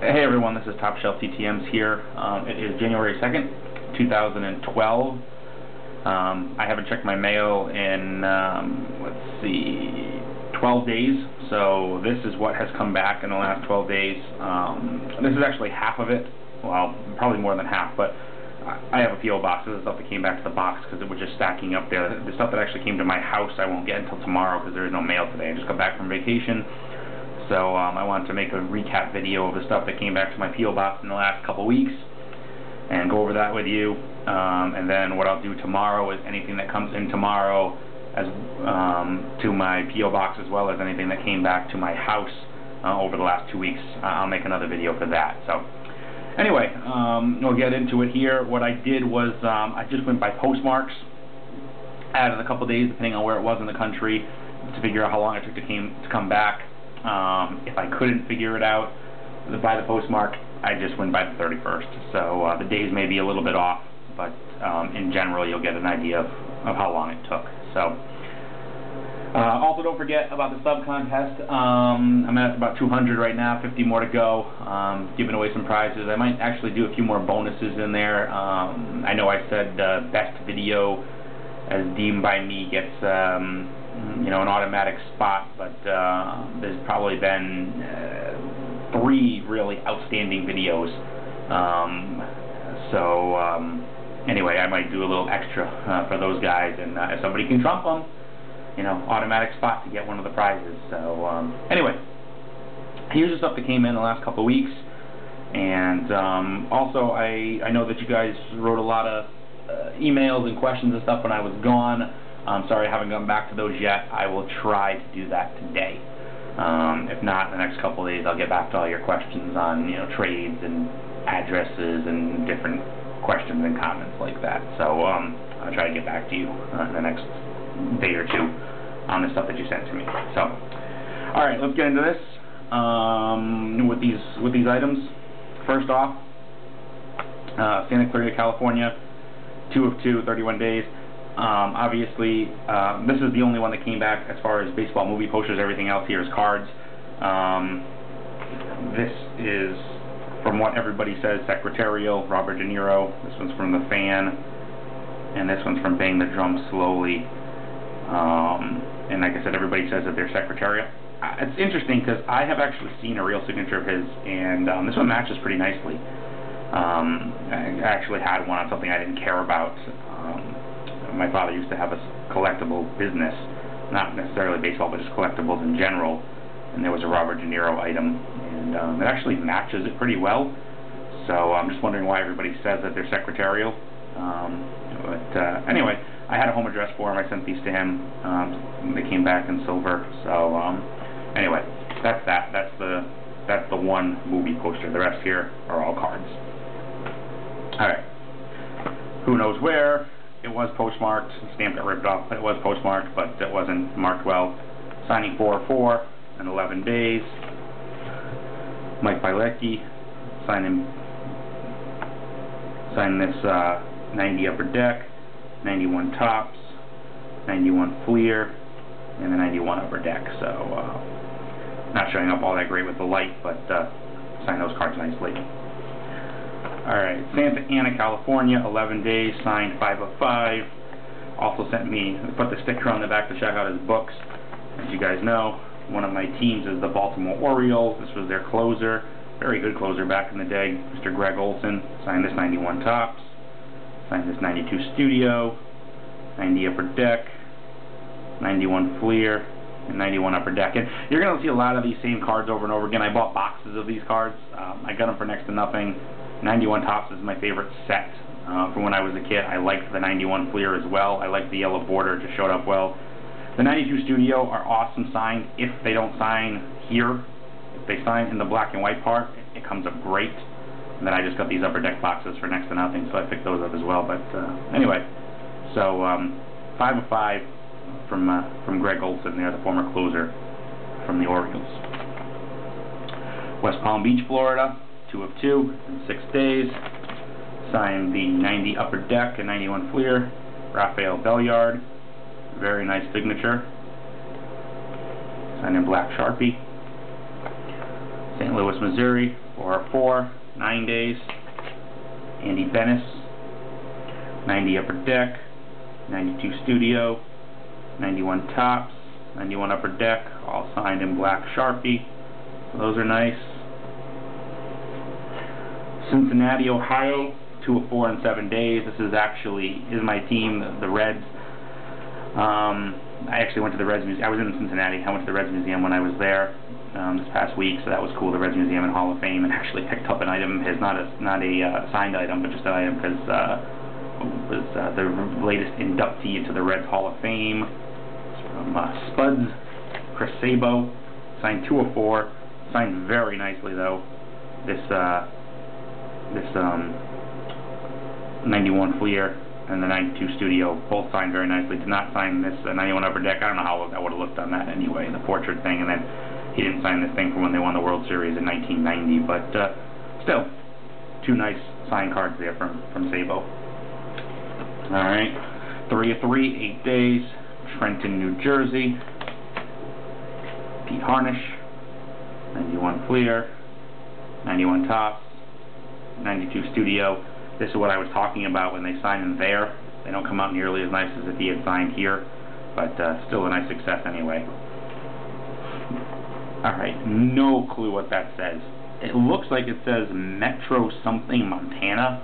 Hey everyone, this is Top Shelf TTMs here. It is January 2nd, 2012. I haven't checked my mail in, 12 days, so this is what has come back in the last 12 days. This is actually half of it, well, probably more than half, but I have a P.O. box. This is stuff that came back to the box because it was just stacking up there. The stuff that actually came to my house I won't get until tomorrow because there is no mail today. I just got back from vacation. So I wanted to make a recap video of the stuff that came back to my P.O. box in the last couple weeks and go over that with you. And then what I'll do tomorrow is anything that comes in tomorrow as to my P.O. box, as well as anything that came back to my house over the last 2 weeks. I'll make another video for that. So anyway, we'll get into it here. What I did was I just went by postmarks, added a couple days depending on where it was in the country to figure out how long it took to come back. If I couldn't figure it out by the postmark, I just went by the 31st. So the days may be a little bit off, but in general you'll get an idea of how long it took. So also don't forget about the sub contest. I'm at about 200 right now, 50 more to go. Giving away some prizes. I might actually do a few more bonuses in there. I know I said best video as deemed by me gets an automatic spot, but there's probably been 3 really outstanding videos. Anyway, I might do a little extra for those guys, and if somebody can trump them, automatic spot to get one of the prizes. So anyway, here's the stuff that came in the last couple of weeks, and also I know that you guys wrote a lot of emails and questions and stuff when I was gone. I'm sorry I haven't gotten back to those yet. I will try to do that today. If not, in the next couple of days I'll get back to all your questions on trades and addresses and different questions and comments like that. So I'll try to get back to you in the next day or two on the stuff that you sent to me. So, all right, let's get into this with these items. First off, Santa Clarita, California, 2 of 2, 31 days. Obviously, this is the only one that came back as far as baseball movie posters. Everything else here is cards. This is, from what everybody says, secretarial, Robert De Niro. This one's from The Fan, and this one's from Bang the Drum Slowly. And like I said, everybody says that they're secretarial. It's interesting because I have actually seen a real signature of his, and this one matches pretty nicely. I actually had one on something I didn't care about. My father used to have a collectible business, not necessarily baseball, but just collectibles in general, and there was a Robert De Niro item, and it actually matches it pretty well. So I'm just wondering why everybody says that they're secretarial. Anyway, I had a home address for him. I sent these to him. They came back in silver. So anyway, that's that. That's the one movie poster. The rest here are all cards. All right. Who knows where? It was postmarked. The stamp got ripped off, but it was postmarked, but it wasn't marked well. Signing 4/4 in 11 days. Mike Bilecki signing this 90 Upper Deck, 91 Tops, 91 Fleer, and the 91 Upper Deck. So not showing up all that great with the light, but signed those cards nicely. Alright, Santa Ana, California, 11 days, signed 5 of 5. Also put the sticker on the back to check out his books. As you guys know, one of my teams is the Baltimore Orioles. This was their closer, very good closer back in the day, Mr. Greg Olson. Signed this 91 Tops, signed this 92 Studio, 90 Upper Deck, 91 Fleer, and 91 Upper Deck. And you're going to see a lot of these same cards over and over again. I bought boxes of these cards. I got them for next to nothing. 91 Tops is my favorite set from when I was a kid. I liked the 91 Fleer as well. I liked the yellow border. It just showed up well. The 92 Studio are awesome signed if they don't sign here. If they sign in the black and white part, it comes up great. And then I just got these Upper Deck boxes for next to nothing, so I picked those up as well. But anyway, so 5 of 5 from Greg Olson there, the former closer from the Orioles. West Palm Beach, Florida, 2 of 2 in 6 days. Signed the 90 Upper Deck and 91 Fleer, Rafael Belliard. Very nice signature. Signed in black Sharpie. St. Louis, Missouri, 404, 9 days. Andy Bennis, 90 Upper Deck, 92 Studio, 91 Tops, 91 Upper Deck, all signed in black Sharpie. So those are nice. Cincinnati, Ohio, 204 in 7 days. This is my team, the Reds. I actually went to the Reds Museum. I was in Cincinnati. I went to the Reds Museum when I was there this past week, so that was cool. The Reds Museum and Hall of Fame, and actually picked up an item. It's not a signed item, but just an item because was the latest inductee into the Reds Hall of Fame. It's from Spuds, Chris Sabo, signed 204, signed very nicely though. This 91 Fleer and the 92 Studio, both signed very nicely. Did not sign this 91 Upper Deck. I don't know how that would have looked on that anyway, the portrait thing, and then he didn't sign this thing from when they won the World Series in 1990, but still, two nice signed cards there from Sabo. Alright, 3 of 3, 8 days, Trenton, New Jersey, Pete Harnish, 91 Fleer, 91 Tops, 92 Studio. This is what I was talking about when they sign in there. They don't come out nearly as nice as if he had signed here, but still a nice success anyway. Alright, no clue what that says. It looks like it says Metro something Montana.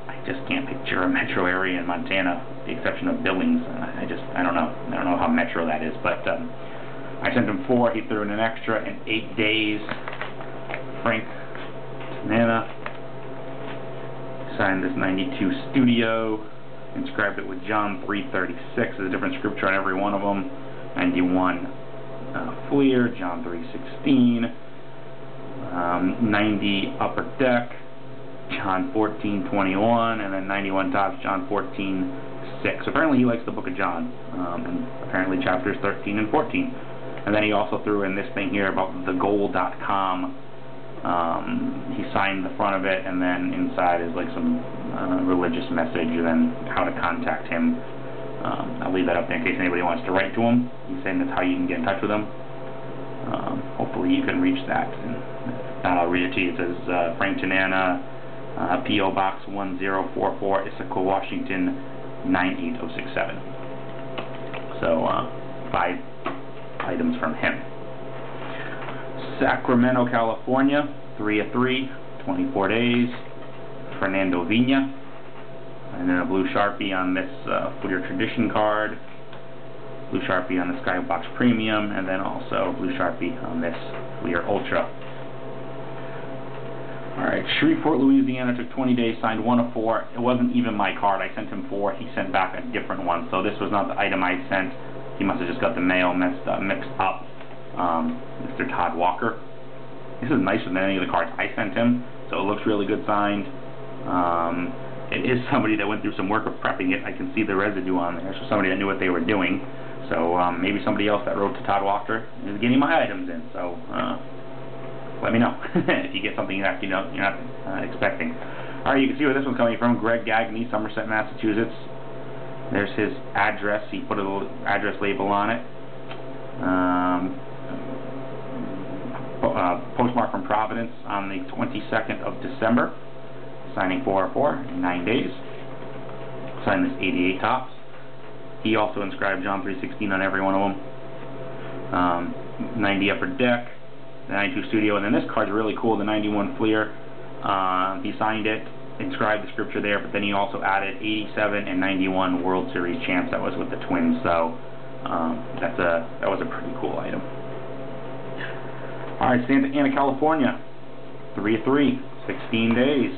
I just can't picture a metro area in Montana, with the exception of Billings. I don't know. I don't know how metro that is, but I sent him 4. He threw in an extra in 8 days. Frank Tanana signed this 92 Studio, inscribed it with John 3:36. There's a different scripture on every one of them. 91 Fleer, John 3:16. 90 Upper Deck, John 14:21, and then 91 Tops, John 14:6. Apparently he likes the Book of John, and apparently chapters 13 and 14. And then he also threw in this thing here about thegoal.com. He signed the front of it, and then inside is like some religious message, and then how to contact him. I'll leave that up there in case anybody wants to write to him. He's saying that's how you can get in touch with him. Hopefully you can reach that. And if not, I'll read it to you. It says Frank Tanana, P.O. Box 1044, Issaquah, Washington 98067. So 5 items from him. Sacramento, California, 3 of 3, 24 days. Fernando Vina, and then a blue Sharpie on this Fleer Tradition card, blue Sharpie on the Skybox Premium, and then also blue Sharpie on this Fleer Ultra. Alright, Shreveport, Louisiana, took 20 days, signed 1 of 4. It wasn't even my card. I sent him 4. He sent back a different one, so this was not the item I sent. He must have just got the mail mixed up. Mr. Todd Walker. This is nicer than any of the cards I sent him, so it looks really good signed. It is somebody that went through some work of prepping it. I can see the residue on there, so somebody that knew what they were doing. So maybe somebody else that wrote to Todd Walker is getting my items in. So let me know if you get something that you're not expecting. All right, you can see where this one's coming from. Greg Gagne, Somerset, Massachusetts. There's his address. He put a little address label on it. Postmark from Providence on the 22nd of December. Signing 4 of 4 in 9 days. Signed this 88 Tops. He also inscribed John 3:16 on every one of them. 90 Upper Deck, the 92 Studio, and then this card's really cool, the 91 Fleer. He signed it, inscribed the scripture there, but then he also added 87 and 91 World Series champs. That was with the Twins, so that was a pretty cool item. All right, Santa Ana, California, 3 of 3, 16 days.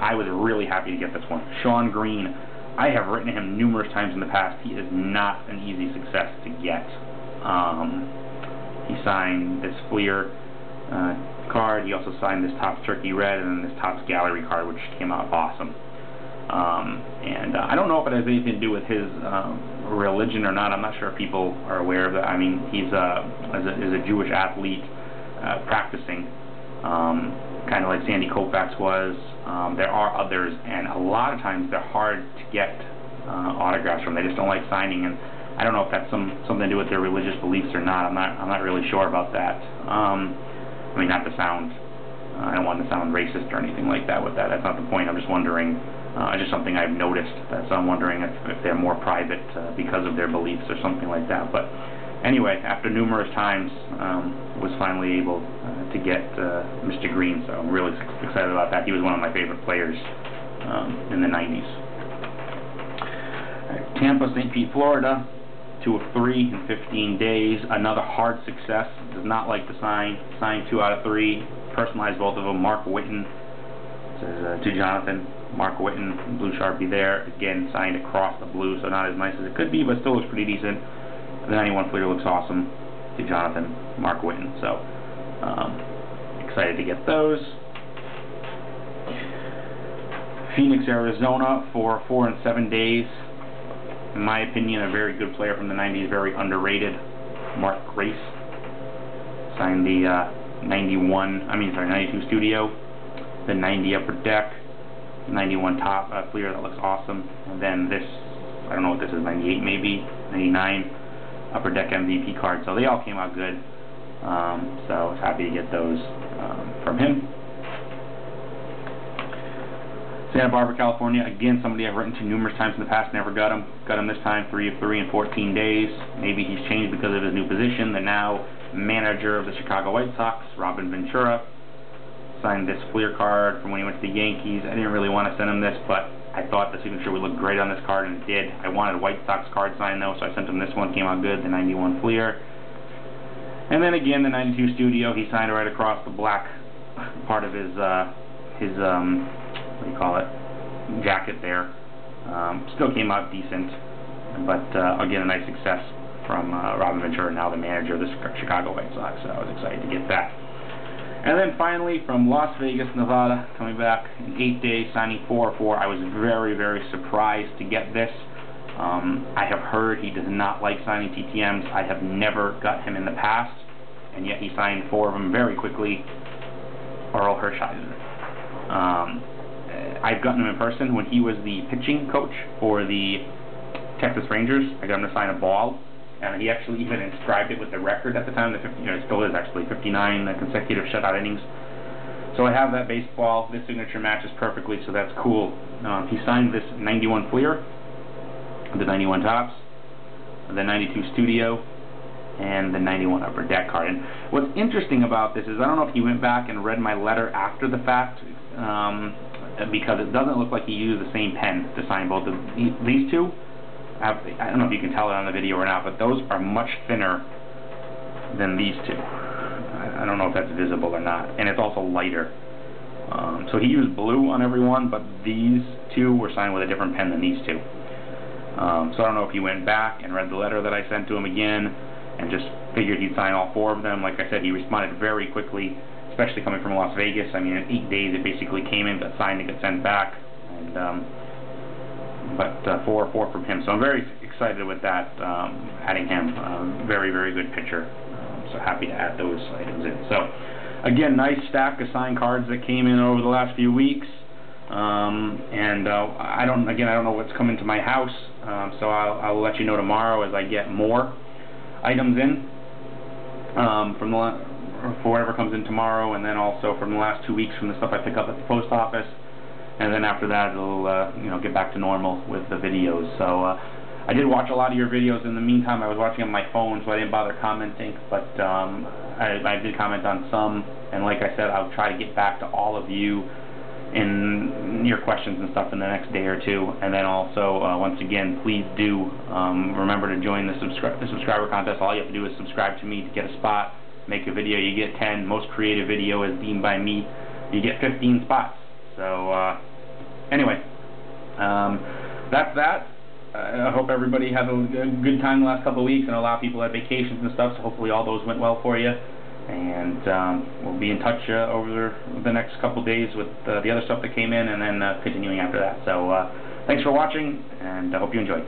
I was really happy to get this one. Sean Green. I have written to him numerous times in the past. He is not an easy success to get. He signed this Fleer card. He also signed this Topps Turkey Red and then this Topps Gallery card, which came out awesome. I don't know if it has anything to do with his religion or not. I'm not sure if people are aware of that. I mean, he's a Jewish athlete practicing, kind of like Sandy Koufax was. There are others, and a lot of times they're hard to get autographs from. They just don't like signing, and I don't know if that's something to do with their religious beliefs or not. I'm not really sure about that. I mean, not to sound, I don't want to sound racist or anything like that with that. That's not the point. I'm just wondering, just something I've noticed. So I'm wondering if they're more private because of their beliefs or something like that. But anyway, after numerous times, was finally able to get Mr. Green. So I'm really excited about that. He was one of my favorite players in the 90s. Tampa, St. Pete, Florida. 2 of 3 in 15 days. Another hard success. Does not like to sign. Signed 2 out of 3. Personalized both of them. Mark Whitten. Says to Jonathan. Mark Whitten, blue Sharpie there. Again, signed across the blue, so not as nice as it could be, but still looks pretty decent. The 91 Fleer looks awesome. To Jonathan, Mark Whitten. So excited to get those. Phoenix, Arizona for 4 and 7 days. In my opinion, a very good player from the 90s, very underrated. Mark Grace signed the 92 Studio, the 90 Upper Deck, 91 Top Fleer that looks awesome, and then this, I don't know what this is, 98 maybe, 99 Upper Deck MVP card. So they all came out good. So I was happy to get those from him. Santa Barbara, California, again, somebody I've written to numerous times in the past, never got him. Got him this time, 3 of 3 in 14 days. Maybe he's changed because of his new position. The now manager of the Chicago White Sox, Robin Ventura, signed this Fleer card from when he went to the Yankees. I didn't really want to send him this, but I thought the signature would look great on this card, and it did. I wanted a White Sox card signed, though, so I sent him this one. Came out good, the 91 Fleer. And then again, the 92 Studio, he signed right across the black part of his what do you call it, jacket there. Still came out decent, but again, a nice success from Robin Ventura, now the manager of the Chicago White Sox, so I was excited to get that. And then finally, from Las Vegas, Nevada, coming back in 8 days, signing 4 of 4. I was very, very surprised to get this. I have heard he does not like signing TTMs. I have never got him in the past, and yet he signed 4 of them very quickly. Earl Hershiser. I've gotten him in person when he was the pitching coach for the Texas Rangers. I got him to sign a ball, and he actually even inscribed it with the record at the time. It still is actually 59 consecutive shutout innings. So I have that baseball. This signature matches perfectly, so that's cool. He signed this 91 Fleer, the 91 Tops, the 92 Studio, and the 91 Upper Deck card. And what's interesting about this is I don't know if he went back and read my letter after the fact, because it doesn't look like he used the same pen to sign both of these two. I don't know if you can tell it on the video or not, but those are much thinner than these two. I don't know if that's visible or not, and it's also lighter. So he used blue on every one, but these two were signed with a different pen than these two. So I don't know if he went back and read the letter that I sent to him again and just figured he'd sign all 4 of them. Like I said, he responded very quickly, especially coming from Las Vegas. I mean, in 8 days it basically came in, got signed, and got sent back. And but 4 from him. So I'm very excited with that, adding him. Very, very good pitcher. So happy to add those items in. So again, nice stack of signed cards that came in over the last few weeks. I don't know what's coming to my house. So I'll let you know tomorrow as I get more items in for whatever comes in tomorrow, and then also from the last 2 weeks from the stuff I pick up at the post office. And then after that, it'll get back to normal with the videos. So I did watch a lot of your videos. In the meantime, I was watching on my phone, so I didn't bother commenting. But I did comment on some, and like I said, I'll try to get back to all of you in your questions and stuff in the next day or two. And then also, once again, please do remember to join the subscriber contest. All you have to do is subscribe to me to get a spot. Make a video, you get 10. Most creative video is deemed by me. You get 15 spots. So anyway, that's that. I hope everybody had a good time the last couple of weeks, and a lot of people had vacations and stuff, so hopefully all those went well for you. And we'll be in touch over the next couple of days with the other stuff that came in, and then continuing after that. So thanks for watching, and I hope you enjoyed.